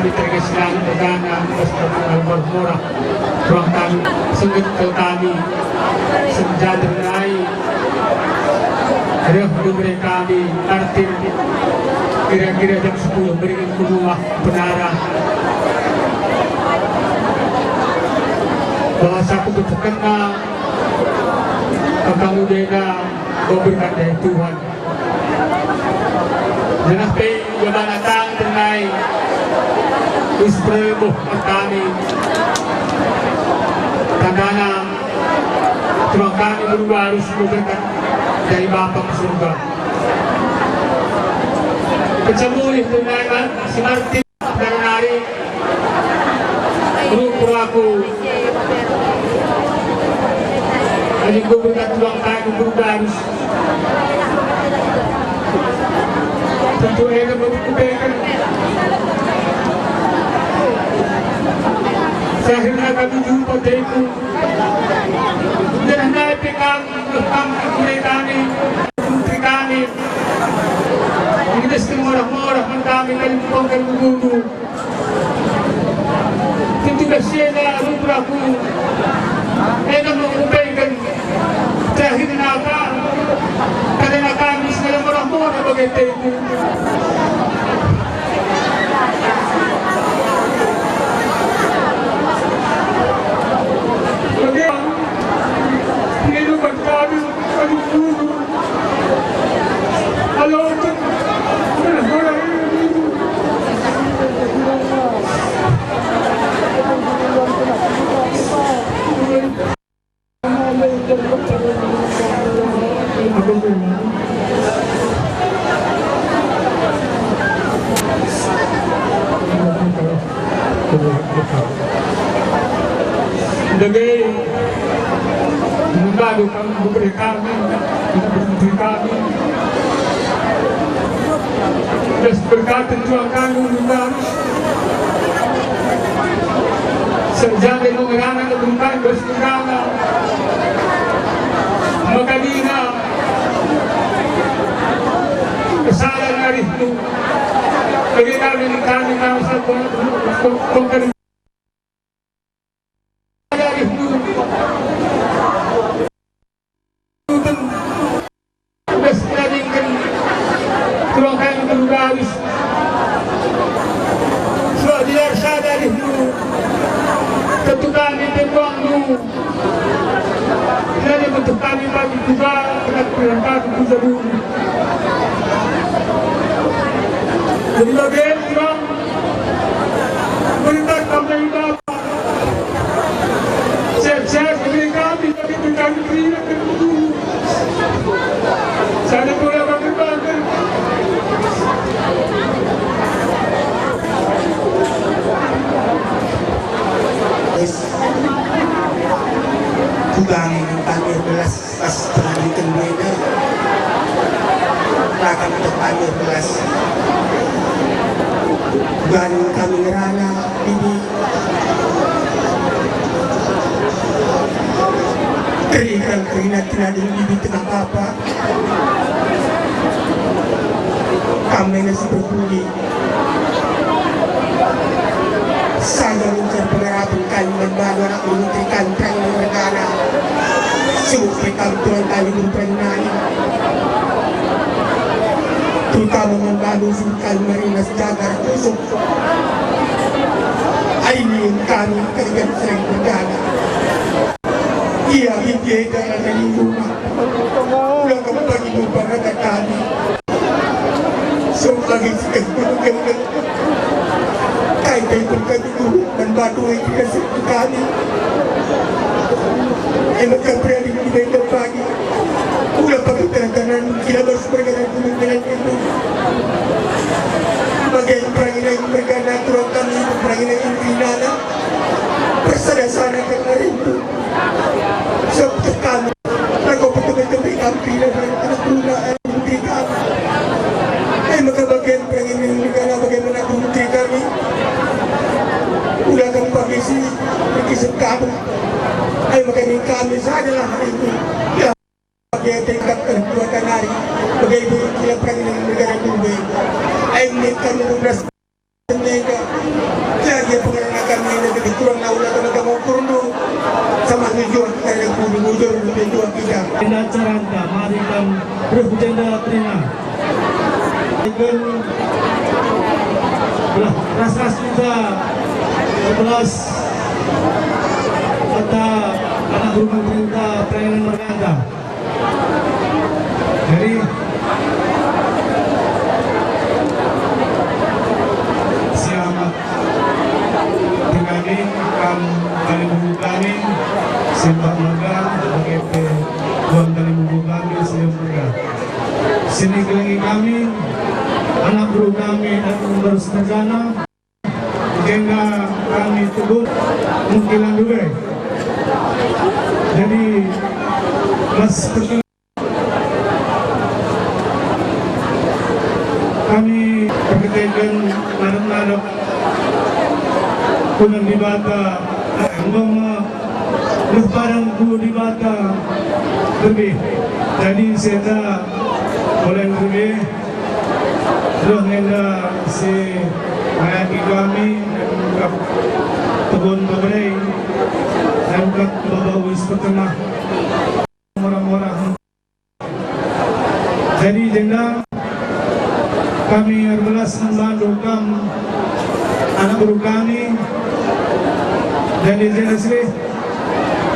kami terkesan negara basta al-Marmora ruang kami sengit ke kami senjadernai reh diberi kami arti kira-kira jam 10 berikan ke rumah penara bahasa aku berkena kamu dena kau berkat dari Tuhan jangan sampai jaman datang tenai Israel kami tandana terima kami berdua harus berkat dari Bapa ke surga kecembuh tenai si Martin dan hari guru aku jadi gue berkat tuang kami berdua harus tentu ada berkebaikan sehingga kami jumpa dariku dan naik kami lekam kami putri kami kita semua orang kami dan pangkal guru tentu bersihnya rubraku ada berkebaikan sehingga karena kami segala orang begitu Dagay mengadu kami beri kami dan berkata Tuhan kami mengadu sejak itu menganak kebukaan bersekarang makadina kesalahan hari itu bagi kami satu ay magaling kami sa adalah hari itu. Ya, bagi tingkat perbuatan hari, bagi ibu yang pernah negara Dubai, ay minta melunas mereka sama tujuan kita yang mundur tujuan kita. Agenda caranta mari kan beragenda terima. Dengan ras-ras kita 11 kata anak rumah perintah pelayanan mereka. Jadi selamat kami kali minggu kami simpak magang sebagai tuan kali minggu kami siang mereka. Sini kelingi kami anak guru kami dan pengurus negara hingga kami teguh mungkinan juga. Jadi mas kami berkaitan marah-marah pulang di bata hanggang lebaran ku di bata lebih. Jadi saya boleh lebih terus nenda si ayat kami dan kebun beberapa dan kat babawis pertama orang-orang. Jadi jenda kami 12 membantu anak guru kami dan di jenda sini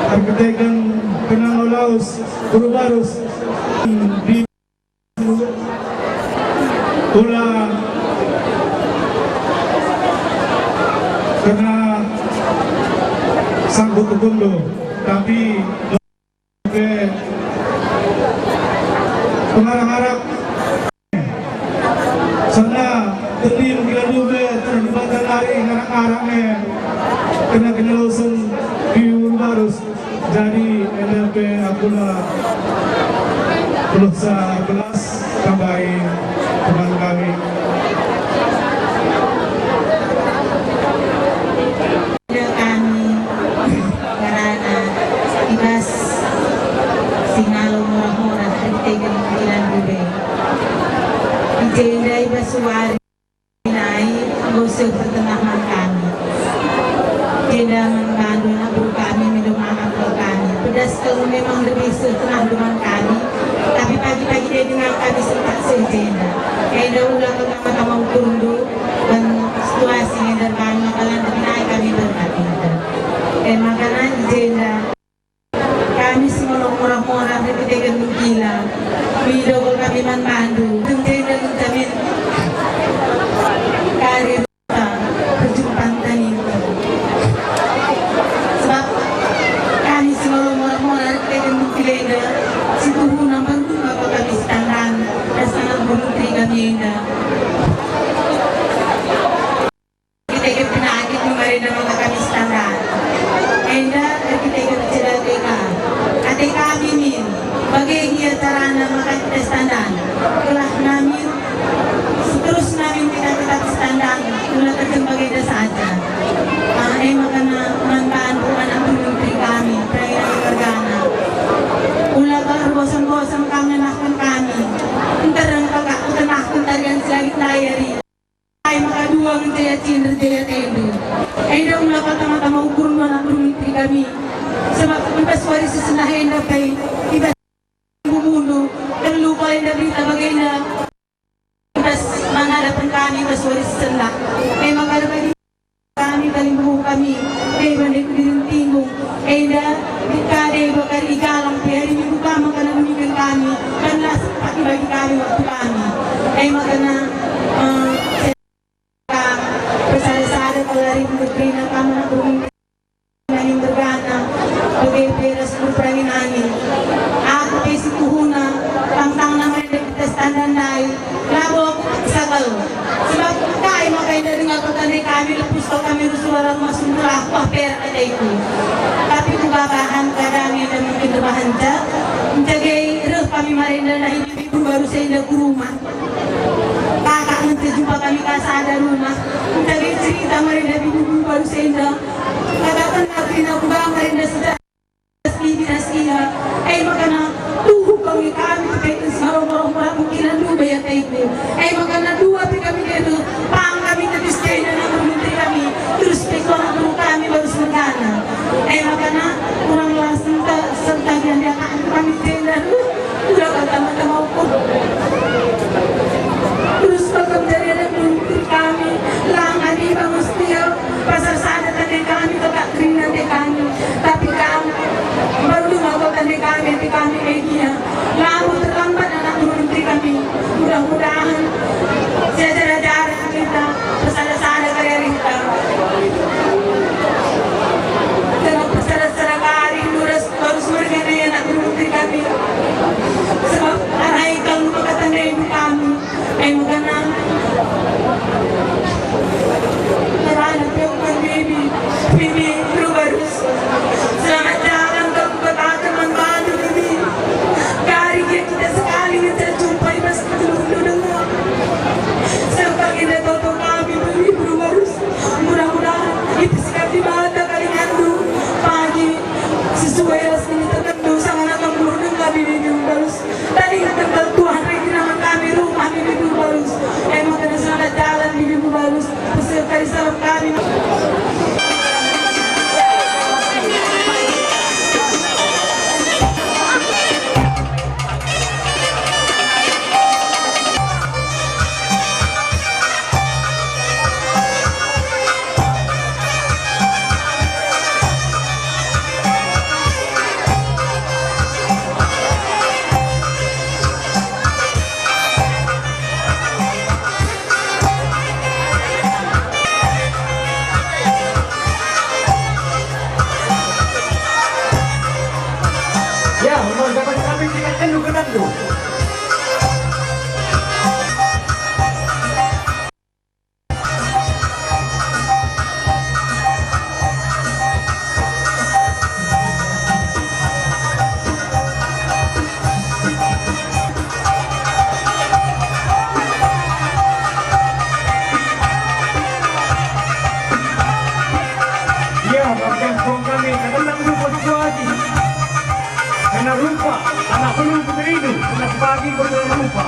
arketekan kenang olaus guru barus di pula karena sanggup kundo tapi pengarap-harap sana terdim kita dube terlibatkan lari anak-anaknya kena kenelusun di barus jadi NLP akulah peluksa kelas tambahin teman kami. Karena ibas singalo murah-murah haritegan kilan bube. Ijenda ibas suwari nai ngusir pertengahan kami. Ijenda membantu anak guru kami minum anak kami. Pedas kalau memang lebih setengah dengan kami. Tapi pagi-pagi dia dengan kami sempat sejenda. Kaya ulang pertama-tama ukur dan situasi yang terbaik makanan terkenai kami berkata. Makanan jenda kami semua murah-murah repitekan gila. Video kami mandu. Jenda kami karir perjumpaan tani. Sebab kami semua murah-murah repitekan gila. Situhu nampak apa kami standar dan sangat berputri kami indah. Kita ikut penyakit kemarin nama kami standar. Indah kita ikut cerita mereka. Ate kami min bagaimana cara nama kita standar. Kelah kami terus kami kita standar. Ulah kerja bagaimana saja. Makanya membantu anak berputri kami perayaan bergana. Ulah bosan-bosan kami nakkan kami. Entarang kakak nakkan tarian selagi layari. Ay makaduang jaya cinta jaya tendu. Ay daw ulah pertama-tama ukur mana bermitri kami. Sebab lepas waris sesenahin dapat iba bumulu dan lupa yang berita bagaimana. Lepas menghadapan kami lepas waris sesenah. Ay makadapat kami paling buku kami. Ay banding dirintinggung. Ay dah dikade bakal ikalang hari minggu kami karena meninggal kami dan pagi bagi kami waktu kami. Ay makana bersada-sada kelari menteri na kami na bumingkir yang bergana bagi peras berperangin angin. Aku pesi tuhuna tangtang naman na kita standar naik labo ako sagal. Sebab kaya makanya dengan pertandai kami lepus ko kami rusularang masumurah wah pera kita itu. Tapi kebabahan kadang yang mungkin terbahan jak menjagai reh kami marinda na hidup baru saya indah ke rumah. Kakak nanti jumpa kami kasada rumah menjagai cerita marinda hidup baru saya indah. Katakan natin aku ba marinda sudah dinastia. Makana tuhu kami kaya sarong-sarong mungkinan dua ya tayo. Makana dua pi kami dito pang kami nabiskay na ng menteri kami terus pekon ang kami baru sementara. Makana kurang dari salam kami. Ya, memang kami tidak tentu kenandu. Ya, bagian kami kadang lupa lagi. Karena lupa, anak belum beridu, karena pagi baru lupa.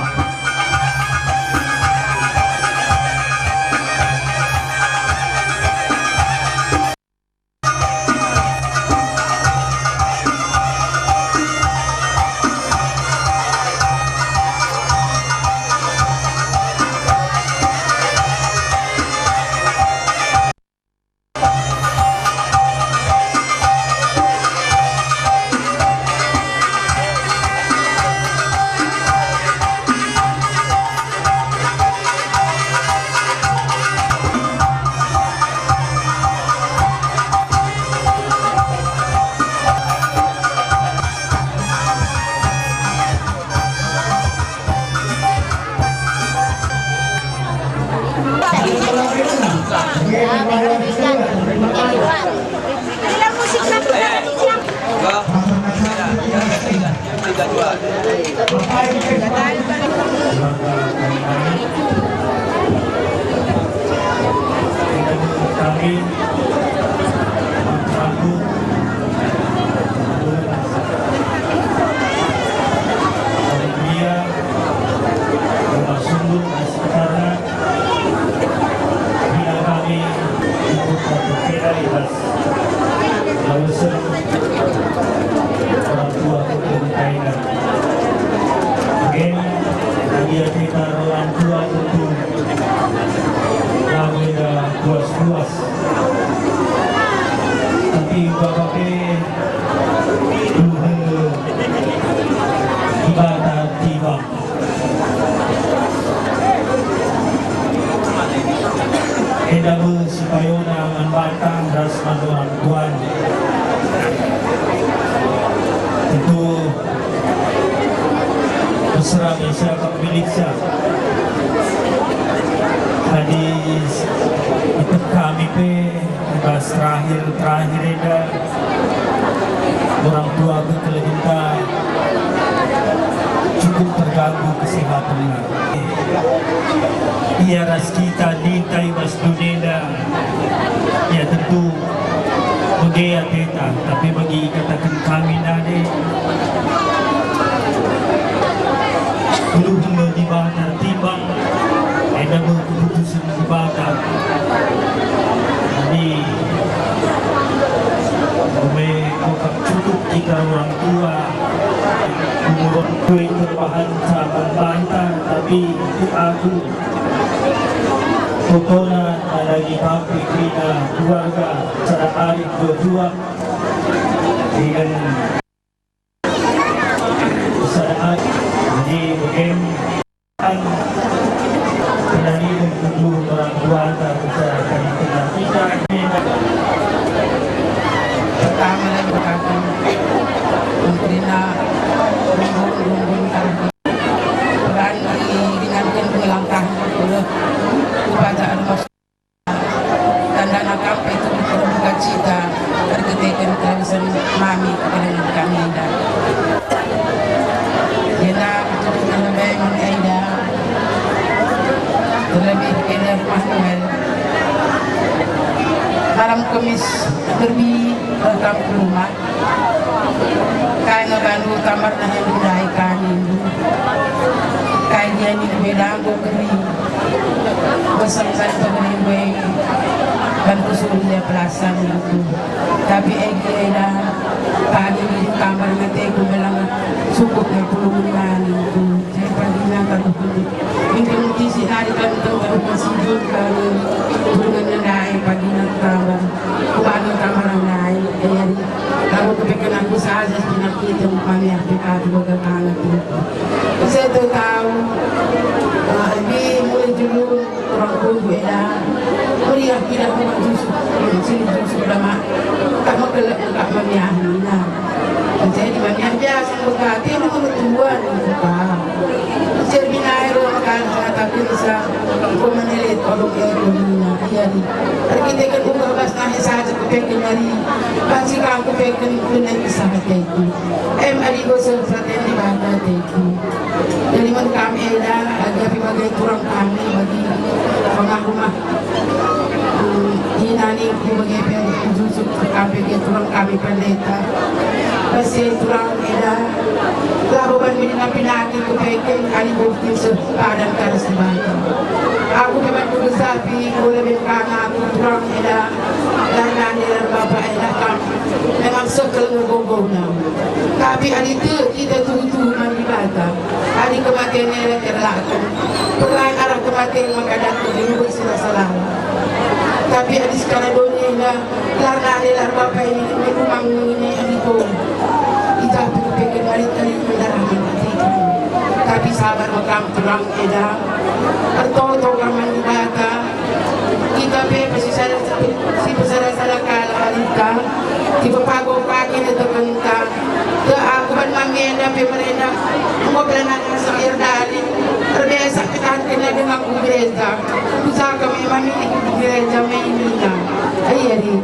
Bilang musik na siap. Kami mampu dia bersungguh di sekitarnya bila kami ikut berpikir atas lausan orang tua kepentingan. Again, dia kita orang tua tentu kami dah puas-puas. Tapi bapak ibadah tiba. Edamu sipayona manbatang ras manuang tuan. Itu terserah siapa pemilik siapa. Hadis itu kami pas terakhir ada orang tua kalau kita cukup terganggu kesehatannya. Ia ras kita dintai mas dunenda, ya tentu begaya teta, tapi bagi katakan kami nade belum dibakar timbang ada keputusan dibakar. Jadi kami cukup jika orang tua umur kue terbahan sahabat bantah, tapi itu aku Pokoknya lagi kami kita keluarga cara adik berdua dengan saat jadi mungkin penari untuk orang keluarga secara kita Pertama dan berkata Menterina Rumbun kami Berani dengan melangkah kepada almas dan dana kampai itu berbuka cita terketekan television mami kepada kami Aida. Jena itu dengan baik Aida terlebih kena Manuel malam Kamis pergi ke rumah kaya bantu kamar na hendai kanin kaya dia ni bedang go kering pasangkan pagalimbay kan usulnya pelasan itu. Tapi egela tadi di kamar ngate ko malang sukot na pulungan itu. Saya pagina kan itu. Hindi sinari kan itu kan masijud kan pulungan na naay pagina kamar. Kumaga kamar ang naay. Ayan. Kalau kepekan aku saja pinakita mo kami ang pekado magakangat itu. Kasi ito tao abi mulai dulu orang kubu eda meriah tidak menjusuk sini jusuk lama tak magelak tak memiahina jadi memiah biasa berkati menurut tuan jadi binair makan tapi bisa komenelit orang erina iya di kita kan ubah bas nahi saja kepekan dari pasti kau kepekan kena kisah itu ari gosok saten di banda itu jadi man kami eda agak bagai kurang kami bagi rumah hinani bagai jusuk kami ke kurang kami pendeta pasti kurang eda labuban minina pinaki kepekan ali bukti sepadan karas banda aku memang kudu sapi boleh berkana aku kurang eda dan bapak eda kam memang sekel ngegogona tapi hari itu kita tuh mandi bata hari kematian yang terlaku perlahan arah kematian menghadap ke diri salah tapi hari sekarang dunia karena ada bapak ini memang ini itu kita pikir hari tadi mendarahkan hati tapi sabar makam terang eda bertoto mandi bata kita masih si besar-besar kala halika di papago pagi na taganta da ako ban mangenda pe merenda mo berenang sa irdali terbesa kita kena dengan gereja usaha kami mami gereja mainina ayari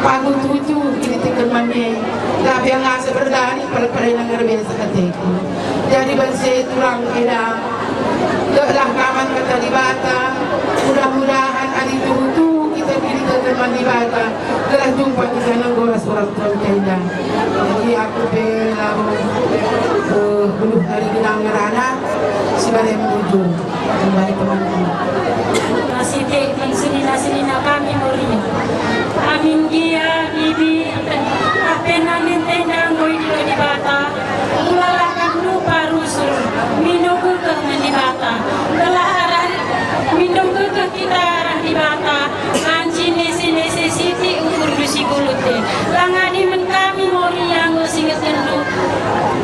pago tutu ini tekan mami tapi yang asa berdari pala nang gereja kateku jadi banse turang eda lah kaman kata libata mudah-mudahan hari tutu kita pilih ke mandi bata telah jumpa di sana goras orang tua kita jadi aku lalu belum hari genang ngerana sebagai menuju kembali teman-teman Masih tekan senina kami mulia. Amin dia bibi apa namin tendang boy di bata. Ulalakan lupa rusul minum ke di bata. Kelaharan minum ke kita di bata. Anci nesi siti ukur dusi kulute. Langani men kami mulia ngosinget kendu.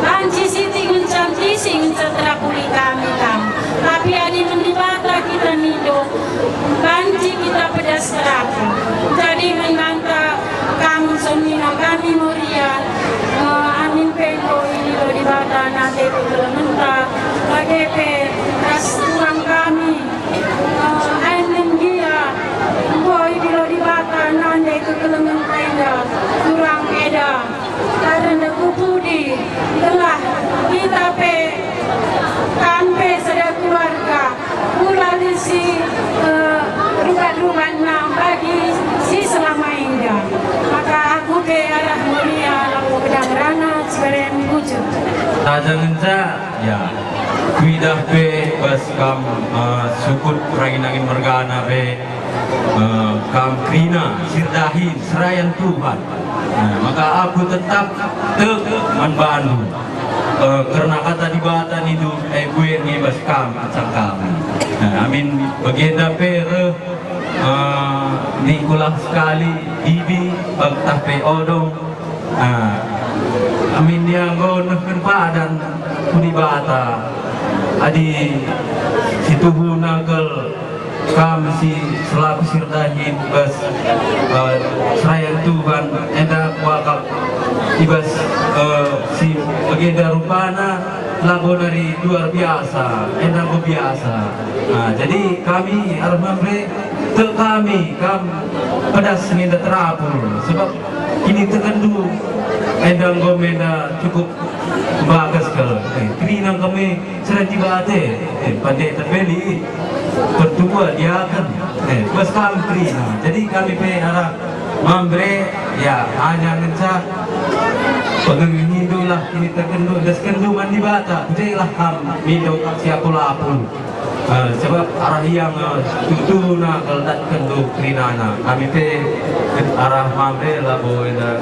Anci siti nguncanti sing terapuli kami kam. Tapi adi mendibata kita nido. Banci kita pedas serata. Jadi membanta kamu sonina kami mulia. Amin peko ini lo dibata nanti menta. Bagepe ras tuang kami. Ainin dia. Boy bilo dibata nanti kekelengan tenda. Kurang eda. Karena kupudi. Telah kita pe. Kampe sedang keluarga. Mulai si rumah-rumahnya bagi si selama indah. Maka aku ke arah mulia lalu pedang rana sebagai wujud. Tajangansa ya kuidah pe bas kam sukut raginangin mergana pe kam krina sirdahin serayan Tuhan. Maka aku tetap manbandu karena kata di batan itu gue ngibas kam acang kami. Amin bagenda pe nikulah sekali ibi bagtah pe odong. Amin yang neken padan kunibata adi situhu nagel kam si selaku sirdahin bas serayan Tuhan enda wakal ibas si bagenda rupana lagu dari luar biasa enda biasa. Jadi kami armamre kami pedas ninda terapur sebab ini terkendu endang gomenda cukup bagus kalau kerinang kami serang jibate pandai terbeli berdua dia kan bos kami kerinang jadi kami pe arah mambre ya hanya ngencah pengengin Hindu lah ini terkendu das kendu mandi bata jadi lah ham minum siapul apul sebab arah yang tutu na kaldat kenduk krinana kami te arah mamre labo ida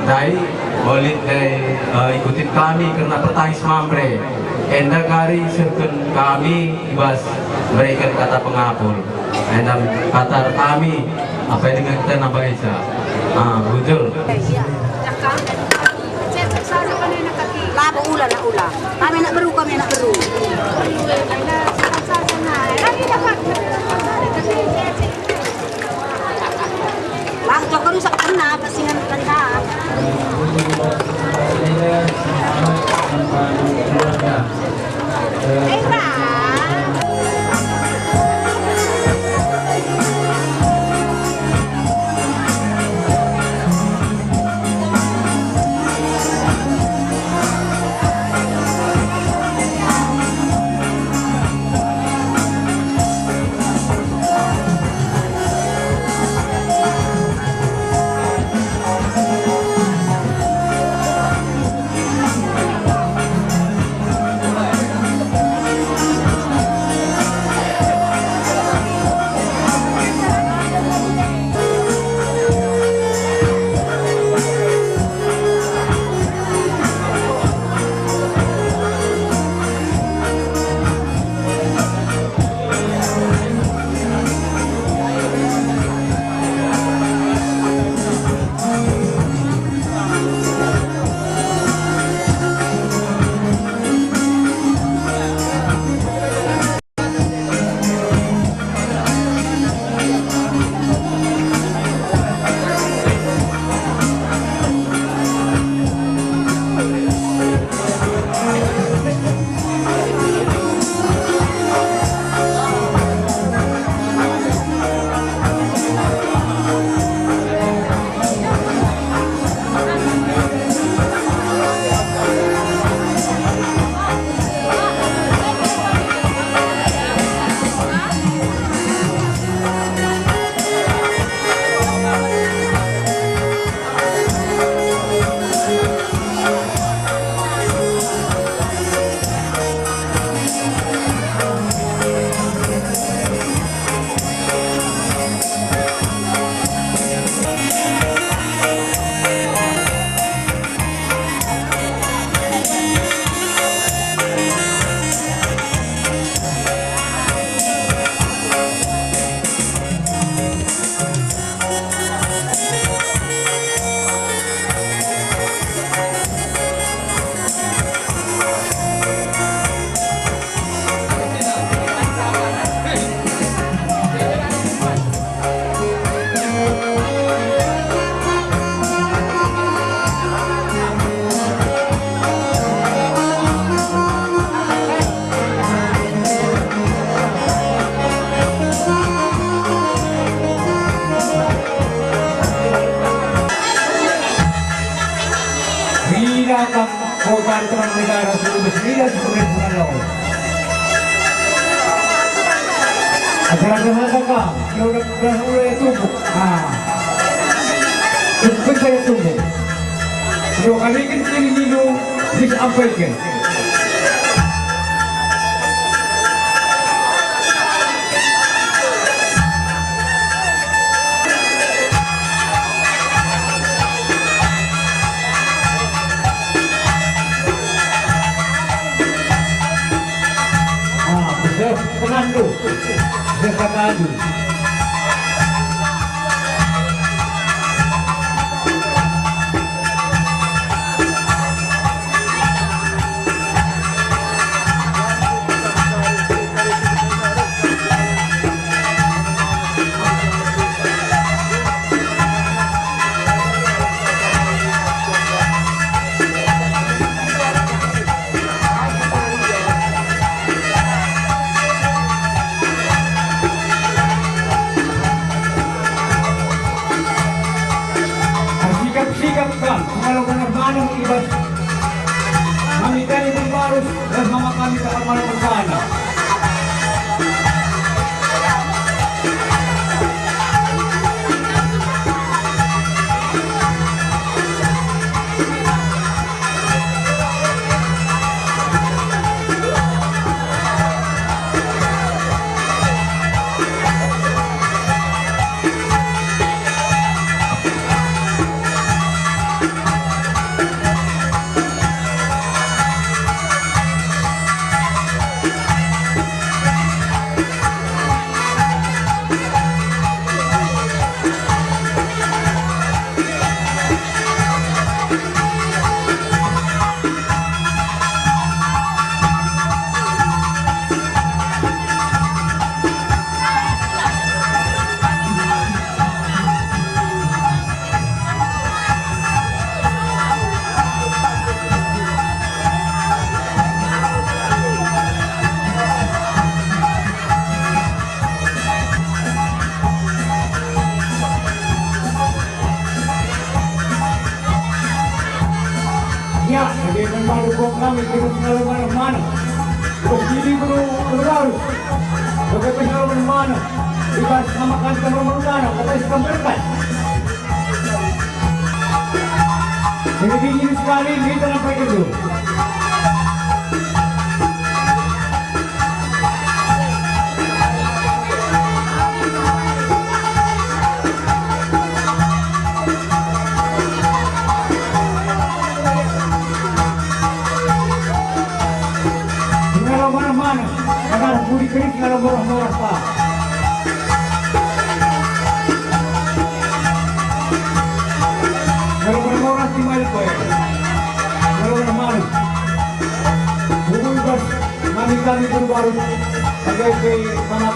dai oleh ikutin kami karena petangis mamre enda kari serken kami ibas berikan kata pengapul enda kata kami apa yang dengan kita nambah isa betul. Labo ulan na ulan. Kami nak beru, kami nak beru. Lang jok ko sa kana pasingan kanta. Binatang kota teman negara seluruh sembilan sebagai bulan laut. Acara berhadapan, dia udah mulai tubuh. Cepat saya tunggu. Dua kali ini dulu disampaikan. Penandu, Sekatadu. Sikapkan kalau benar-benar ibas kami kali membarus dan mama kami ke amal bersana. Dengan malukong kami terus mana-mana. Terus hindi ko lugar. Pagkatapos mana-mana. Ibas na makanta mana-mana. Kapag kamperkan. Pinipigil sekali dito ng pagkado. Mana-mana, karena budi kerik kalau murah-murah pak. Kalau murah-murah di Malaysia ya. Kalau mana-mana, bumbu bas, kami baru pakai ke mana